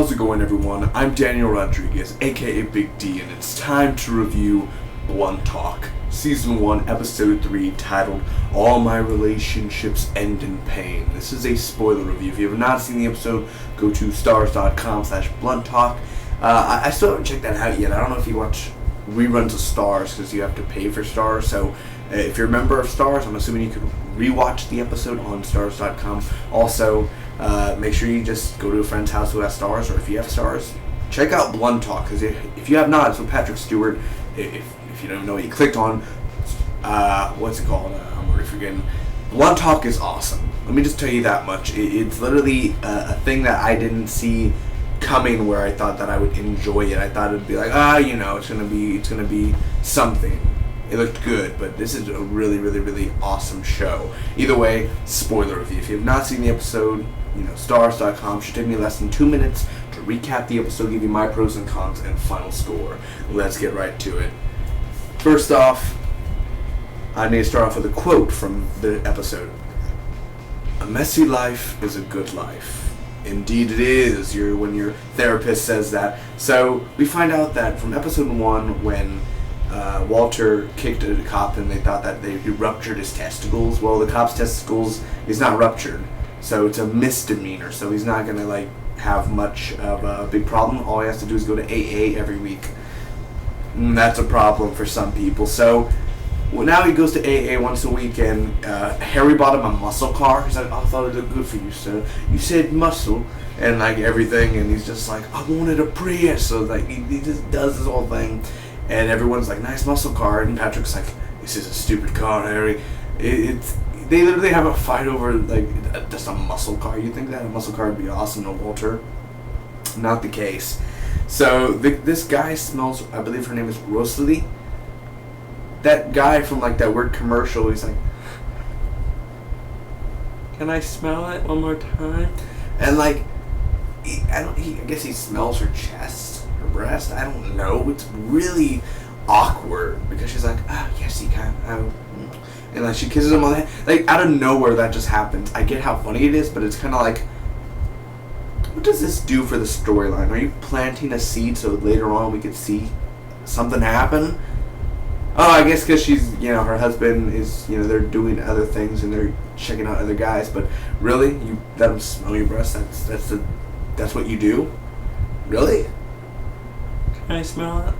How's it going, everyone? I'm Daniel Rodriguez, aka Big D, and it's time to review Blunt Talk, Season 1, Episode 3, titled All My Relationships End in Pain. This is a spoiler review. If you have not seen the episode, go to stars.com/blunttalk. I still haven't checked that out yet. I don't know if you watch reruns of Stars, because you have to pay for Stars, so if you're a member of Stars, I'm assuming you could rewatch the episode on stars.com. Also, make sure you just go to a friend's house who has Stars, or if you have Stars, check out Blunt Talk, because if you have not, it's with Patrick Stewart. If you don't know what you clicked on, what's it called? I'm already forgetting. Blunt Talk is awesome. Let me just tell you that much. It's literally a thing that I didn't see coming, where I thought that I would enjoy it. I thought it'd be like, it's gonna be something. It looked good, but this is a really, really, really awesome show. Either way, spoiler review. If you have not seen the episode, stars.com should take me less than 2 minutes to recap the episode, give you my pros and cons, and final score. Let's get right to it. First off, I need to start off with a quote from the episode. "A messy life is a good life." Indeed it is, when your therapist says that. So we find out that from episode 1, when Walter kicked a cop and they thought that he ruptured his testicles. Well, the cop's testicles is not ruptured, so it's a misdemeanor, so he's not going to have much of a big problem. All he has to do is go to AA every week. And that's a problem for some people. So now he goes to AA once a week, and Harry bought him a muscle car. He's like, "I thought it looked good for you, sir. You said muscle," and everything, and he's just like, "I wanted a Prius." So he just does this whole thing, and everyone's like, "Nice muscle car," and Patrick's like, "This is a stupid car, Harry." They literally have a fight over just a muscle car. You'd think that a muscle car would be awesome to Walter. Not the case. So this guy smells. I believe her name is Rosalie. That guy from that weird commercial, he's like, "Can I smell it one more time?" And I guess he smells her chest, her breast. I don't know. It's really awkward because she's like, "Oh yes, you can." And she kisses him on the head. Out of nowhere, that just happens. I get how funny it is, but it's kind of what does this do for the storyline? Are you planting a seed so later on we could see something happen? Oh, I guess because she's, her husband is, they're doing other things and they're checking out other guys. But really, you let them smell your breast? That's what you do? Really? Can I smell that?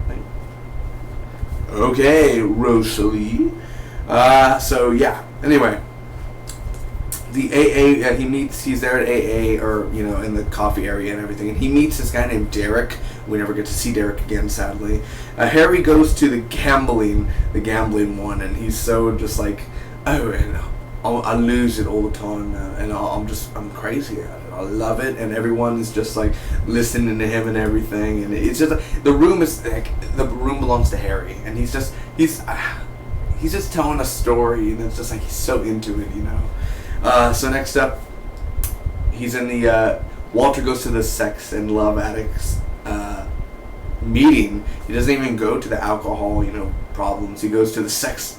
Okay, Rosalie. So yeah. Anyway, the AA, he's there at AA, or in the coffee area and everything, and he meets this guy named Derek. We never get to see Derek again, sadly. Harry goes to the gambling one, and he's so just I lose it all the time, man, and I'm crazy at it. I love it, and everyone is just listening to him and everything, and it's just the room belongs to Harry, and he's just telling a story, and it's just he's so into it, So next up, he's in the Walter goes to the sex and love addicts meeting. He doesn't even go to the alcohol, problems. He goes to the sex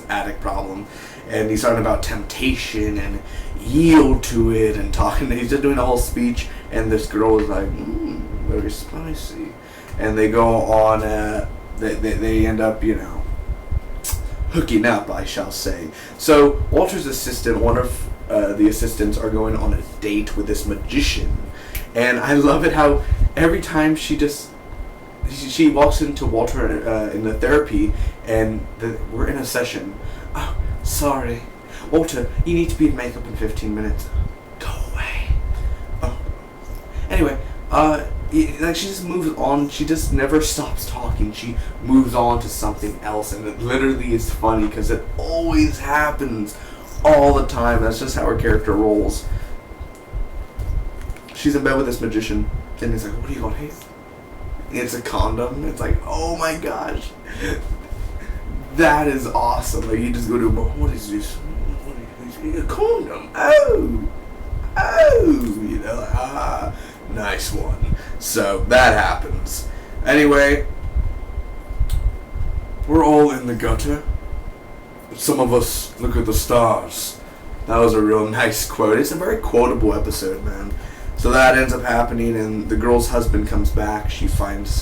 addict problem, and he's talking about temptation and yield to it, and talking. He's just doing a whole speech, and this girl is like, very spicy, and they go on. They end up, hooking up, I shall say. So Walter's assistant, one of the assistants, are going on a date with this magician, and I love it how every time she walks into Walter in the therapy, and we're in a session. "Oh, sorry, Walter, you need to be in makeup in 15 minutes. Go away." Oh, anyway, she just moves on. She just never stops talking. She moves on to something else, and it literally is funny because it always happens all the time. That's just how her character rolls. She's in bed with this magician, and he's like, "What do you got here?" It's a condom. It's oh my gosh, that is awesome. You just go to what is this? A condom. Nice one. So that happens. Anyway, we're all in the gutter. Some of us look at the stars. That was a real nice quote. It's a very quotable episode, man. So that ends up happening, and the girl's husband comes back. She finds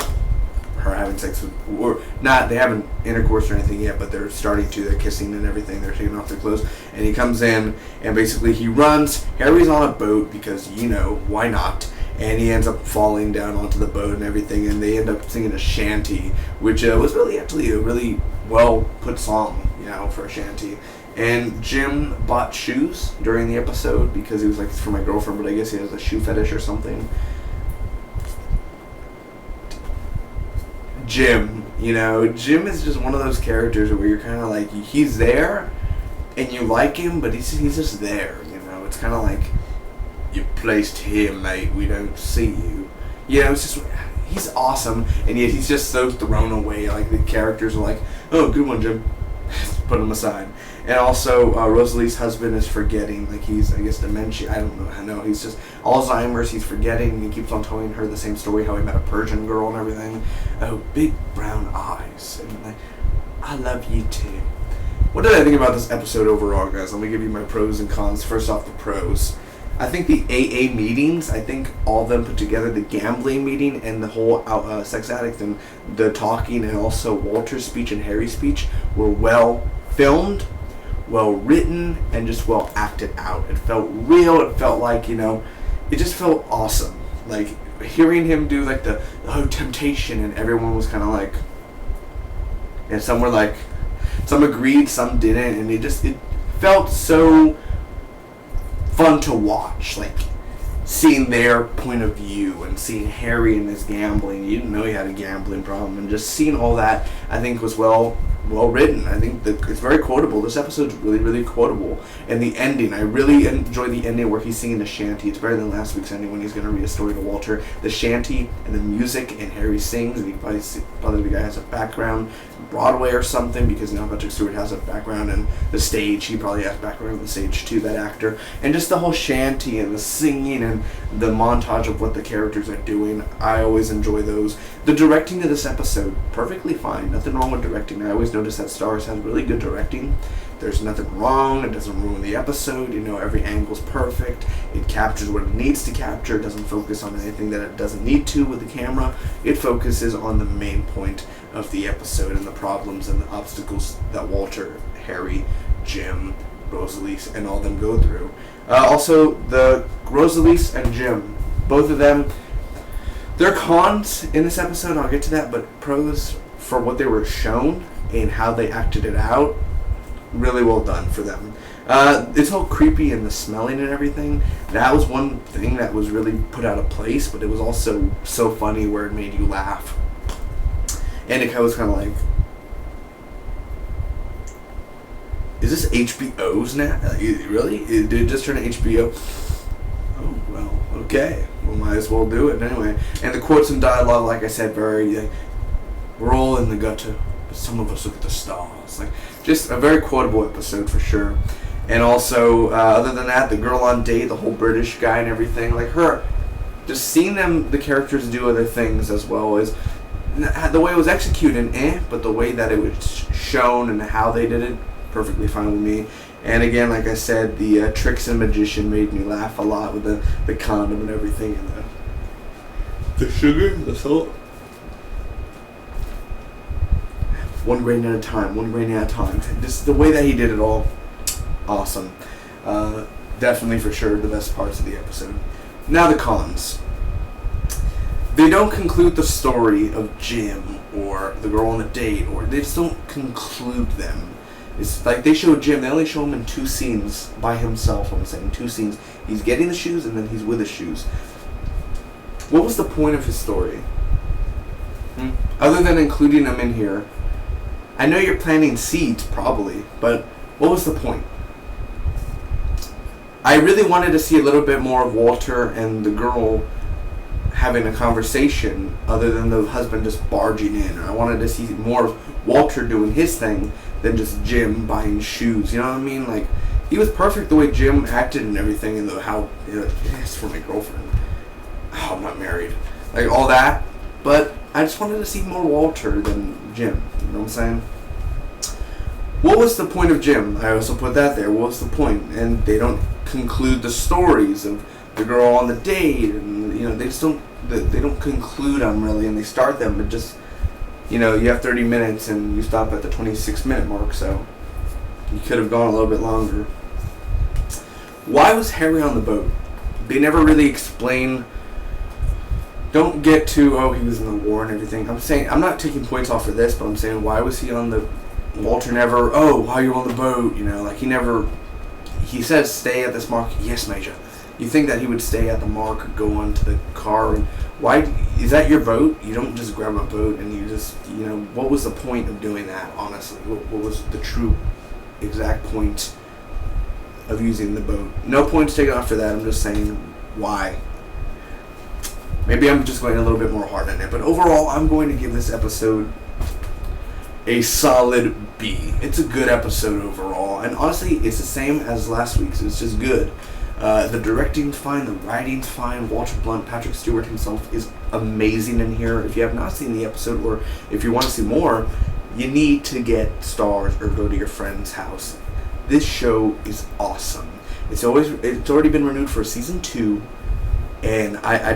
her having sex with, or not, they haven't intercourse or anything yet, but they're starting to. They're kissing and everything. They're taking off their clothes, and he comes in, and basically he runs. Harry's on a boat because, why not? And he ends up falling down onto the boat and everything, and they end up singing a shanty, which was really actually a really well put song, for a shanty. And Jim bought shoes during the episode because he was like, it's for my girlfriend, but I guess he has a shoe fetish or something. Jim is just one of those characters where you're kind of like, he's there and you like him, but he's just there, It's kind of like, you placed here, mate, we don't see you. It's just, he's awesome, and yet he's just so thrown away. Like, the characters are like, oh, good one, Jim. Put him aside. And also, Rosalie's husband is forgetting. Like, he's, I guess, dementia. I don't know. I know. He's just Alzheimer's. He's forgetting. He keeps on telling her the same story, how he met a Persian girl and everything. Oh, big brown eyes. And like, I love you too. What did I think about this episode overall, guys? Let me give you my pros and cons. First off, the pros. I think the AA meetings, I think all of them put together, the gambling meeting and the whole sex addict and the talking, and also Walter's speech and Harry's speech were well filmed, well written, and just well acted out. It felt real. It felt like, it just felt awesome. Like, hearing him do like the temptation, and everyone was kind of like, and some were like, some agreed, some didn't, and it felt so fun to watch, like seeing their point of view and seeing Harry and his gambling. You didn't know he had a gambling problem, and just seeing all that, I think, was well written. I think that it's very quotable. This episode's really, really quotable. And the ending, I really enjoy the ending where he's singing the shanty. It's better than last week's ending when he's going to read a story to Walter. The shanty and the music, and Harry sings, and probably the guy has a background Broadway or something, because Patrick Stewart has a background in the stage. He probably has background in the stage too, that actor. And just the whole shanty and the singing and the montage of what the characters are doing, I always enjoy those. The directing of this episode, perfectly fine. Nothing wrong with directing. I always notice that Starz has really good directing. There's nothing wrong. It doesn't ruin the episode. Every angle's perfect. It captures what it needs to capture. It doesn't focus on anything that it doesn't need to with the camera. It focuses on the main point of the episode and the problems and the obstacles that Walter, Harry, Jim, Rosalie, and all them go through. Also, the Rosalie and Jim, both of them, there are cons in this episode. I'll get to that, but pros for what they were shown and how they acted it out. Really well done for them. It's all creepy and the smelling and everything. That was one thing that was really put out of place, but it was also so funny where it made you laugh. And it was kind of like, is this HBO's now? Really? Did it just turn to HBO? Oh, well, okay. We might as well do it anyway. And the quotes and dialogue, like I said, very, we're all in the gutter, but some of us look at the stars. Like, just a very quotable episode for sure. And also, other than that, the girl on date, the whole British guy and everything, like her, just seeing the characters do other things as well as the way it was executed, but the way that it was shown and how they did it, perfectly fine with me. And again, like I said, the tricks and magician made me laugh a lot with the condom and everything, and the sugar, the salt. One grain at a time. Just the way that he did it all, awesome. Definitely for sure the best parts of the episode. Now the cons. They don't conclude the story of Jim or the girl on the date, or they just don't conclude them. It's like they show Jim, they only show him in 2 scenes by himself. I'm saying 2 scenes. He's getting the shoes and then he's with the shoes. What was the point of his story? Other than including them in here. I know you're planting seeds, probably, but what was the point? I really wanted to see a little bit more of Walter and the girl having a conversation other than the husband just barging in. I wanted to see more of Walter doing his thing than just Jim buying shoes. You know what I mean? Like, he was perfect the way Jim acted and everything, and how, it's for my girlfriend. Oh, I'm not married. Like, all that. But I just wanted to see more Walter than Jim. You know what I'm saying? What was the point of Jim? I also put that there. What was the point? And they don't conclude the stories of the girl on the date, and they just don't conclude them really, and they start them, but just you have 30 minutes and you stop at the 26-minute mark, so you could have gone a little bit longer. Why was Harry on the boat? They never really explain. Don't get to, he was in the war and everything. I'm not taking points off for this, but I'm saying, why was he on the, Walter never, why are you on the boat? He says stay at this mark. Yes, Major. You think that he would stay at the mark or go on to the car, and why, is that your boat? You don't just grab a boat and you just, what was the point of doing that, honestly? What was the true exact point of using the boat? No points taken off for that. I'm just saying, why? Maybe I'm just going a little bit more hard on it, but overall, I'm going to give this episode a solid B. It's a good episode overall, and honestly, it's the same as last week's. It's just good. The directing's fine, the writing's fine. Walter Blunt, Patrick Stewart himself is amazing in here. If you have not seen the episode, or if you want to see more, you need to get Stars or go to your friend's house. This show is awesome. It's already been renewed for season 2. And I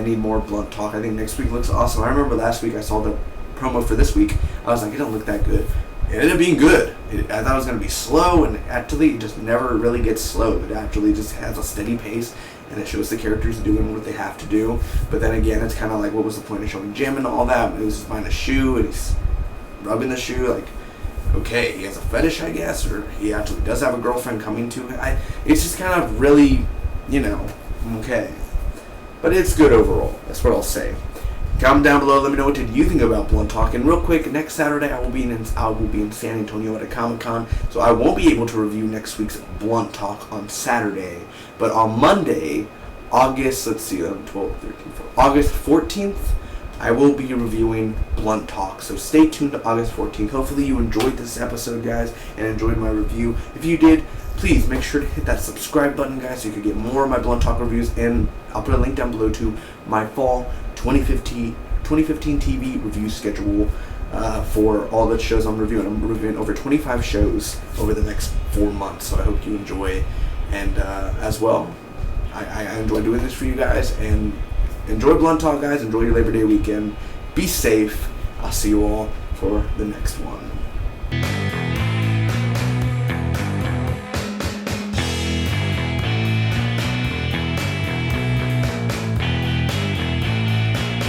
need more Blunt talk. I think next week looks awesome. I remember last week I saw the promo for this week. I was like, it don't look that good. It ended up being good. I thought it was going to be slow, and actually it just never really gets slow. It actually just has a steady pace, and it shows the characters doing what they have to do. But then again, it's kind of like, what was the point of showing Jim and all that? It was just buying a shoe, and he's rubbing the shoe. Like, okay, he has a fetish, I guess, or he actually does have a girlfriend coming to him. It's just kind of really, okay. But it's good overall. That's what I'll say. Comment down below. Let me know what did you think about Blunt Talk. And real quick, next Saturday I will be in San Antonio at a Comic-Con, so I won't be able to review next week's Blunt Talk on Saturday. But on Monday, August 14th, I will be reviewing Blunt Talk. So stay tuned to August 14th. Hopefully you enjoyed this episode, guys, and enjoyed my review. If you did, please make sure to hit that subscribe button, guys, so you can get more of my Blunt Talk reviews. And I'll put a link down below to my fall 2015 TV review schedule for all the shows I'm reviewing. I'm reviewing over 25 shows over the next 4 months, so I hope you enjoy. And as well, I enjoy doing this for you guys. And enjoy Blunt Talk, guys. Enjoy your Labor Day weekend. Be safe. I'll see you all for the next one.